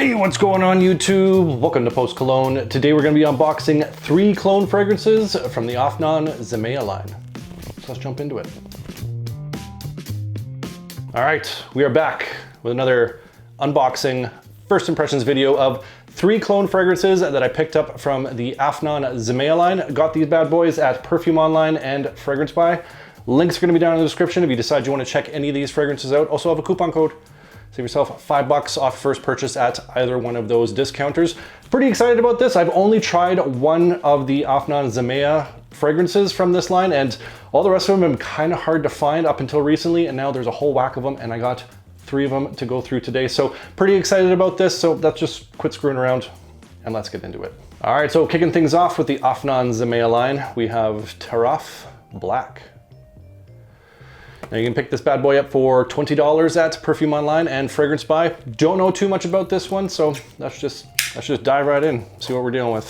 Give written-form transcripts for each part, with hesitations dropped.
Hey, what's going on YouTube? Welcome to Post Cologne. Today we're going to be unboxing 3 cologne fragrances from the Afnan Zimaya line. So let's jump into it. All right, we are back with another unboxing first impressions video of 3 cologne fragrances that I picked up from the Afnan Zimaya line. Got these bad boys at Perfume Online and Fragrance Buy. Links are going to be down in the description if you decide you want to check any of these fragrances out. Also have a coupon code. Save yourself $5 off first purchase at either one of those discounters. Pretty excited about this. I've only tried one of the Afnan Zimaya fragrances from this line, and all the rest of them have been kind of hard to find up until recently, and now there's a whole whack of them, and I got 3 of them to go through today. So pretty excited about this. So let's just quit screwing around and let's get into it. All right, so kicking things off with the Afnan Zimaya line, we have Taraf Black. Now you can pick this bad boy up for $20 at Perfume Online and Fragrance Buy. Don't know too much about this one, so let's just dive right in, see what we're dealing with.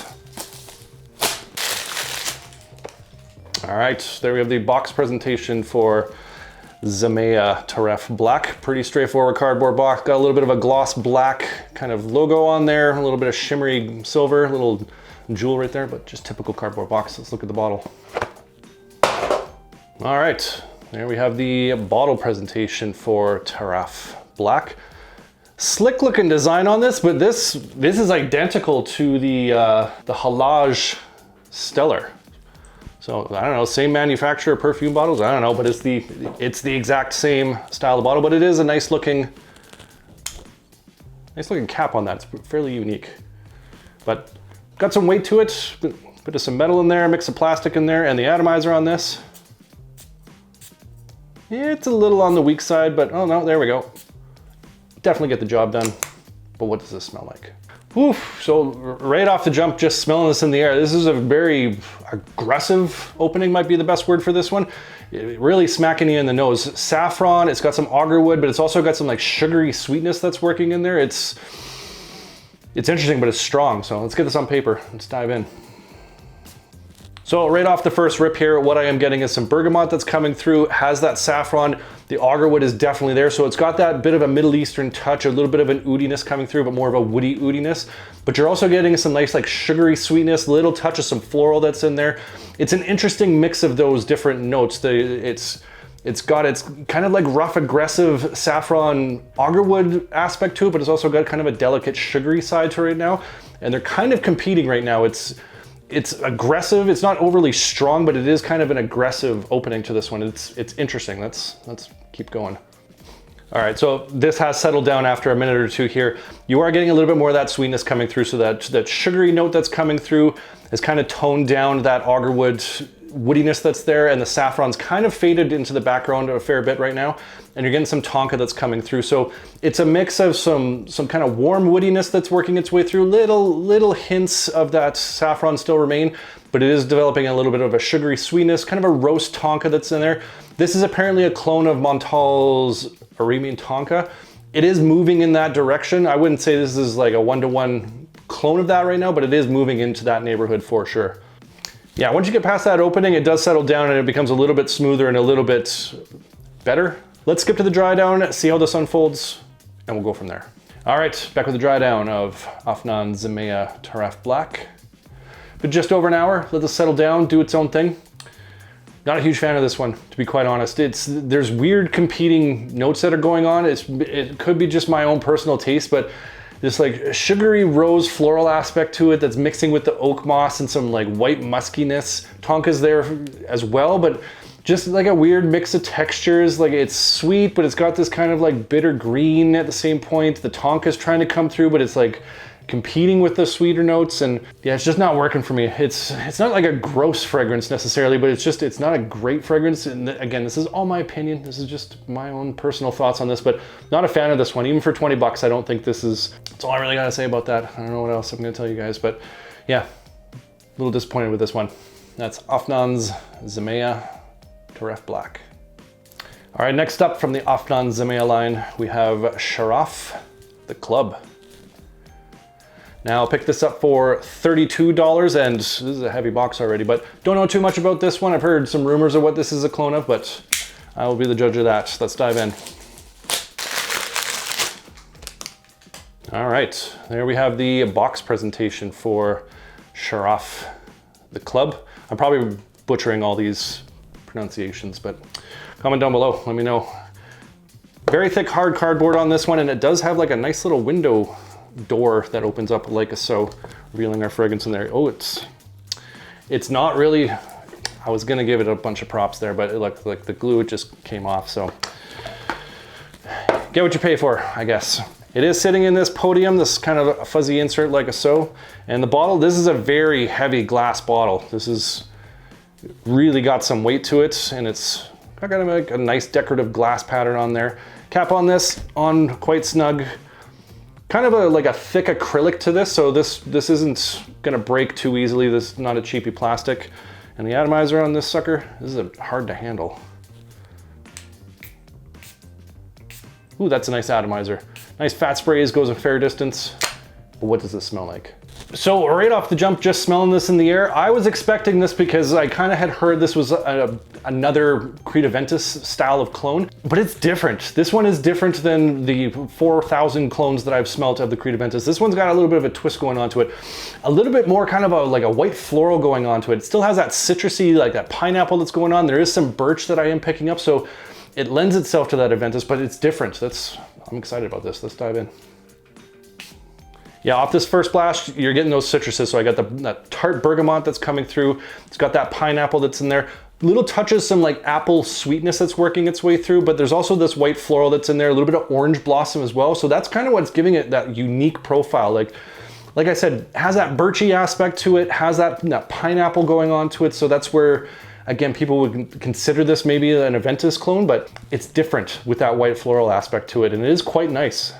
All right, there we have the box presentation for Zimaya Taraf Black. Pretty straightforward cardboard box. Got a little bit of a gloss black kind of logo on there, a little bit of shimmery silver, a little jewel right there, but just typical cardboard box. Let's look at the bottle. All right. There we have the bottle presentation for Taraf Black. Slick looking design on this, but this is identical to the Halage Stellar. So I don't know, same manufacturer perfume bottles. I don't know, but it's the exact same style of bottle. But it is a nice looking cap on that. It's fairly unique, but got some weight to it. Bit of some metal in there, mix of plastic in there, and the atomizer on this. It's a little on the weak side, but oh no, there we go. Definitely get the job done. But what does this smell like? Oof, so right off the jump, just smelling this in the air, this is a very aggressive opening, might be the best word for this one. Really smacking you in the nose. Saffron, it's got some agarwood, but it's also got some like sugary sweetness that's working in there. It's interesting, but it's strong. So let's get this on paper. Let's dive in. So right off the first rip here, what I am getting is some bergamot that's coming through, has that saffron. The agarwood is definitely there. So it's got that bit of a Middle Eastern touch, a little bit of an oudiness coming through, but more of a woody oudiness. But you're also getting some nice like sugary sweetness, little touch of some floral that's in there. It's an interesting mix of those different notes. It's kind of like rough, aggressive saffron agarwood aspect to it, but it's also got kind of a delicate sugary side to it right now. And they're kind of competing right now. It's aggressive. It's not overly strong, but it is kind of an aggressive opening to this one. It's interesting. Let's keep going. All right, so this has settled down after a minute or two here. You are getting a little bit more of that sweetness coming through, so that sugary note that's coming through is kind of toned down that agarwood woodiness that's there, and the saffron's kind of faded into the background a fair bit right now, and you're getting some tonka that's coming through. So it's a mix of some kind of warm woodiness that's working its way through. Little hints of that saffron still remain, but it is developing a little bit of a sugary sweetness, kind of a roast tonka that's in there. This is apparently a clone of Montal's Arabian tonka. It is moving in that direction. I wouldn't say this is like a one-to-one clone of that right now, but it is moving into that neighborhood for sure. Yeah, once you get past that opening, it does settle down and it becomes a little bit smoother and a little bit better. Let's skip to the dry down, see how this unfolds, and we'll go from there. All right, back with the dry down of Afnan Zimaya Taraf Black. But just over an hour, let this settle down, do its own thing. Not a huge fan of this one, to be quite honest. There's weird competing notes that are going on. It could be just my own personal taste, but this like sugary rose floral aspect to it that's mixing with the oak moss and some like white muskiness. Tonka's there as well, but just like a weird mix of textures. Like it's sweet, but it's got this kind of like bitter green at the same point. The Tonka's trying to come through, but it's like competing with the sweeter notes, and yeah, it's just not working for me. It's not like a gross fragrance necessarily, but it's not a great fragrance. And again, this is all my opinion. This is just my own personal thoughts on this, but not a fan of this one. Even for 20 bucks, I don't think this is, that's all I really gotta say about that. I don't know what else I'm gonna tell you guys, but yeah, a little disappointed with this one. That's Afnan's Zimaya Taraf Black. All right, next up from the Afnan Zimaya line, we have Sharaf, the Club. Now I'll pick this up for $32, and this is a heavy box already, but don't know too much about this one. I've heard some rumors of what this is a clone of, but I will be the judge of that. Let's dive in. All right, there we have the box presentation for Sharaf, the club. I'm probably butchering all these pronunciations, but comment down below, let me know. Very thick hard cardboard on this one, and it does have like a nice little window door that opens up like so, revealing our fragrance in there. Oh, it's not really, I was gonna give it a bunch of props there, but it looked like the glue just came off, so get what you pay for, I guess. It is sitting in this podium, this kind of a fuzzy insert like so. And the bottle, this is a very heavy glass bottle. This is really got some weight to it, and it's got kind of like a nice decorative glass pattern on there. Cap on this, on quite snug. Kind of like a thick acrylic to this, so this isn't gonna break too easily. This is not a cheapy plastic. And the atomizer on this sucker, this is hard to handle. Ooh, that's a nice atomizer. Nice fat sprays, goes a fair distance. But what does this smell like? So right off the jump, just smelling this in the air, I was expecting this because I kind of had heard this was another Creed Aventus style of cologne, but it's different. This one is different than the 4,000 clones that I've smelled of the Creed Aventus. This one's got a little bit of a twist going on to it. A little bit more kind of like a white floral going on to it. It still has that citrusy, like that pineapple that's going on. There is some birch that I am picking up, so it lends itself to that Aventus, but it's different. I'm excited about this. Let's dive in. Yeah, off this first splash, you're getting those citruses. So I got that tart bergamot that's coming through. It's got that pineapple that's in there. Little touches, some like apple sweetness that's working its way through, but there's also this white floral that's in there, a little bit of orange blossom as well. So that's kind of what's giving it that unique profile. Like I said, has that birchy aspect to it, has that pineapple going on to it. So that's where, again, people would consider this maybe an Aventus clone, but it's different with that white floral aspect to it, and it is quite nice.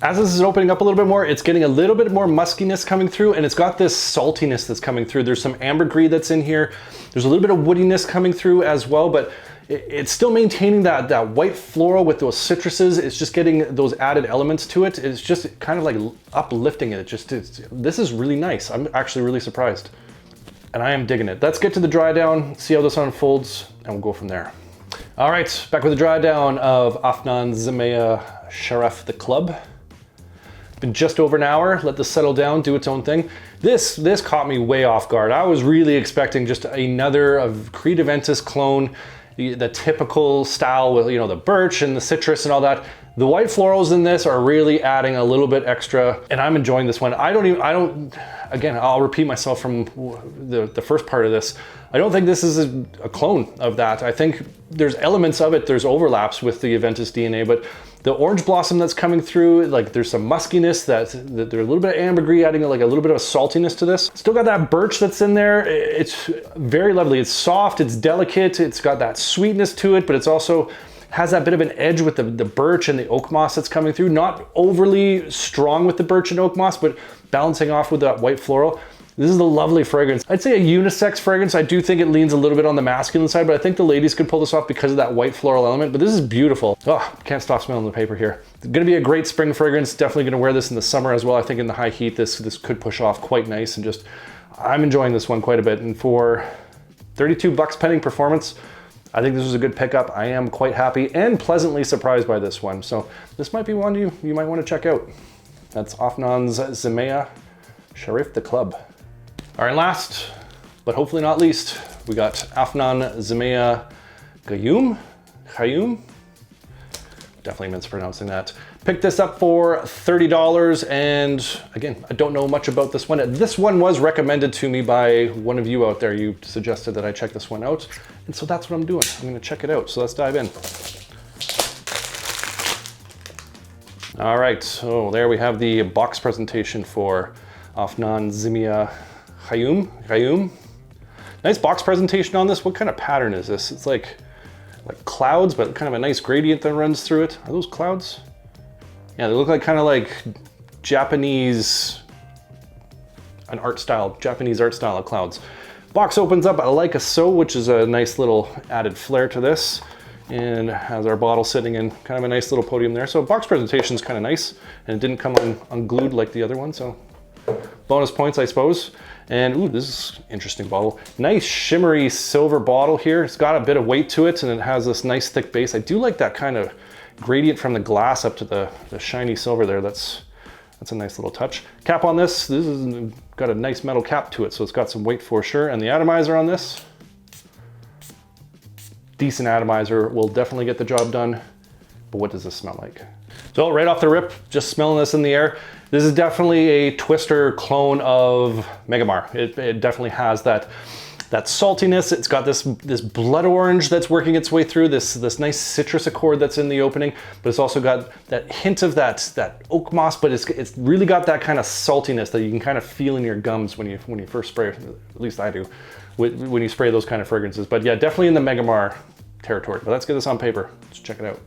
As this is opening up a little bit more, it's getting a little bit more muskiness coming through, and it's got this saltiness that's coming through. There's some ambergris that's in here. There's a little bit of woodiness coming through as well, but it's still maintaining that white floral with those citruses. It's just getting those added elements to it. It's just kind of like uplifting it. This is really nice. I'm actually really surprised. And I am digging it. Let's get to the dry down, see how this unfolds, and we'll go from there. All right, back with the dry down of Afnan Zimaya Sharaf, the club. Been just over an hour, let this settle down, do its own thing. This caught me way off guard. I was really expecting just another of Creed Aventus clone, the typical style with, you know, the birch and the citrus and all that. The white florals in this are really adding a little bit extra, and I'm enjoying this one. Again, I'll repeat myself from the first part of this. I don't think this is a clone of that. I think there's elements of it, there's overlaps with the Aventus DNA, but the orange blossom that's coming through, like there's some muskiness, that there's a little bit of ambergris adding like a little bit of a saltiness to this. Still got that birch that's in there. It's very lovely. It's soft, it's delicate, it's got that sweetness to it, but it's also has that bit of an edge with the birch and the oak moss that's coming through. Not overly strong with the birch and oak moss, but balancing off with that white floral. This is a lovely fragrance. I'd say a unisex fragrance. I do think it leans a little bit on the masculine side, but I think the ladies could pull this off because of that white floral element, but this is beautiful. Oh, can't stop smelling the paper here. It's gonna be a great spring fragrance. Definitely gonna wear this in the summer as well. I think in the high heat, this could push off quite nice, and just, I'm enjoying this one quite a bit. And for $32 pending performance, I think this was a good pickup. I am quite happy and pleasantly surprised by this one. So this might be one you might want to check out. That's Afnan Zimaya Sharaf, the club. All right, last, but hopefully not least, we got Afnan Zimaya Ghyoom. Definitely mispronouncing that. Picked this up for $30, and again, I don't know much about this one. This one was recommended to me by one of you out there. You suggested that I check this one out, and so that's what I'm doing. I'm gonna check it out, so let's dive in. All right, so there we have the box presentation for Afnan Zimaya Ghyoom. Nice box presentation on this. What kind of pattern is this? It's like clouds, but kind of a nice gradient that runs through it. Are those clouds? Yeah, they look like kind of like Japanese art style of clouds. Box opens up like so, which is a nice little added flair to this, and has our bottle sitting in kind of a nice little podium there. So box presentation is kind of nice, and it didn't come unglued like the other one, so bonus points, I suppose. And ooh, this is an interesting bottle. Nice shimmery silver bottle here. It's got a bit of weight to it, and it has this nice thick base. I do like that kind of gradient from the glass up to the shiny silver there. That's That's a nice little touch. Cap on this is got a nice metal cap to it, so it's got some weight for sure. And the atomizer on this, decent atomizer, will definitely get the job done. But what does this smell like? So right off the rip, just smelling this in the air, this is definitely a twister clone of Megamar. It definitely has that saltiness. It's got this blood orange that's working its way through, this nice citrus accord that's in the opening, but it's also got that hint of that oak moss, but it's really got that kind of saltiness that you can kind of feel in your gums when you first spray, at least I do, when you spray those kind of fragrances. But yeah, definitely in the Megamar territory. But let's get this on paper. Let's check it out.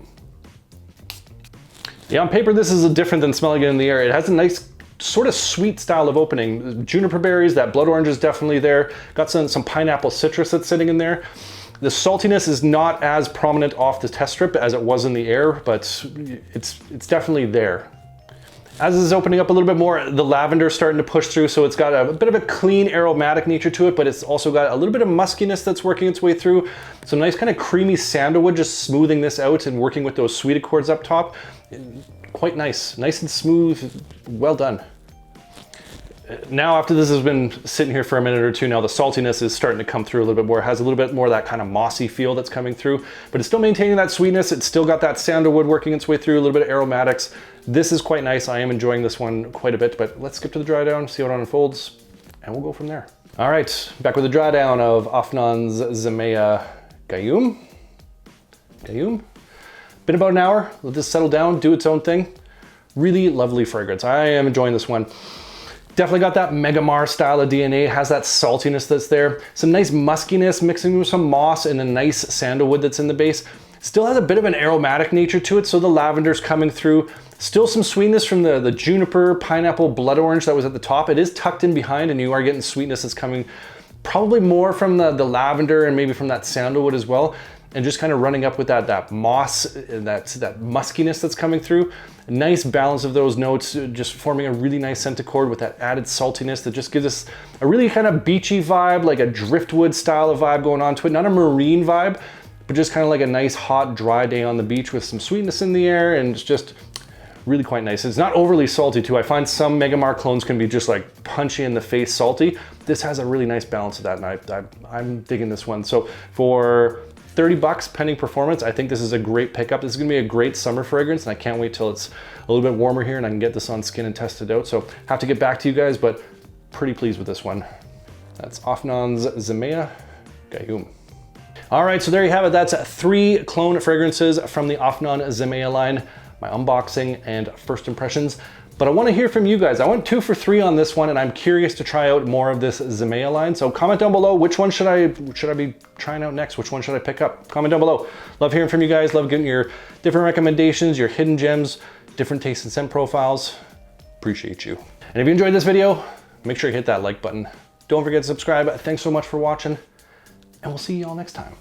Yeah, on paper, this is different than smelling it in the air. It has a nice sort of sweet style of opening. Juniper berries, that blood orange is definitely there. Got some pineapple citrus that's sitting in there. The saltiness is not as prominent off the test strip as it was in the air, but it's definitely there. As this is opening up a little bit more, the lavender is starting to push through, so it's got a bit of a clean aromatic nature to it, but it's also got a little bit of muskiness that's working its way through. Some nice kind of creamy sandalwood just smoothing this out and working with those sweet accords up top. Quite nice and smooth, well done. Now after this has been sitting here for a minute or two now, the saltiness is starting to come through a little bit more. It has a little bit more of that kind of mossy feel that's coming through, but it's still maintaining that sweetness. It's still got that sandalwood working its way through, a little bit of aromatics. This is quite nice. I am enjoying this one quite a bit, but let's skip to the dry down, see how it unfolds, and we'll go from there. All right, back with the dry down of Afnan Zimaya Ghyoom. Been about an hour. Let this settle down, do its own thing. Really lovely fragrance. I am enjoying this one. Definitely got that Megamar style of DNA, has that saltiness that's there. Some nice muskiness mixing with some moss and a nice sandalwood that's in the base. Still has a bit of an aromatic nature to it, so the lavender's coming through. Still some sweetness from the juniper, pineapple, blood orange that was at the top. It is tucked in behind and you are getting sweetness that's coming probably more from the lavender and maybe from that sandalwood as well. And just kind of running up with that moss, that muskiness that's coming through. A nice balance of those notes, just forming a really nice scent accord with that added saltiness that just gives us a really kind of beachy vibe, like a driftwood style of vibe going on to it. Not a marine vibe, but just kind of like a nice hot, dry day on the beach with some sweetness in the air, and it's just really quite nice. It's not overly salty too. I find some Megamar clones can be just like punchy in the face salty. This has a really nice balance of that, and I'm digging this one. So for 30 bucks pending performance, I think this is a great pickup. This is gonna be a great summer fragrance, and I can't wait till it's a little bit warmer here and I can get this on skin and test it out. So have to get back to you guys, but pretty pleased with this one. That's Afnan Zimaya Ghyoom. All right, so there you have it. That's 3 clone fragrances from the Afnan Zimaya line, my unboxing and first impressions. But I want to hear from you guys. I went 2 for 3 on this one, and I'm curious to try out more of this Zimaya line. So comment down below, which one should I be trying out next? Which one should I pick up? Comment down below. Love hearing from you guys. Love getting your different recommendations, your hidden gems, different taste and scent profiles. Appreciate you. And if you enjoyed this video, make sure you hit that like button. Don't forget to subscribe. Thanks so much for watching, and we'll see you all next time.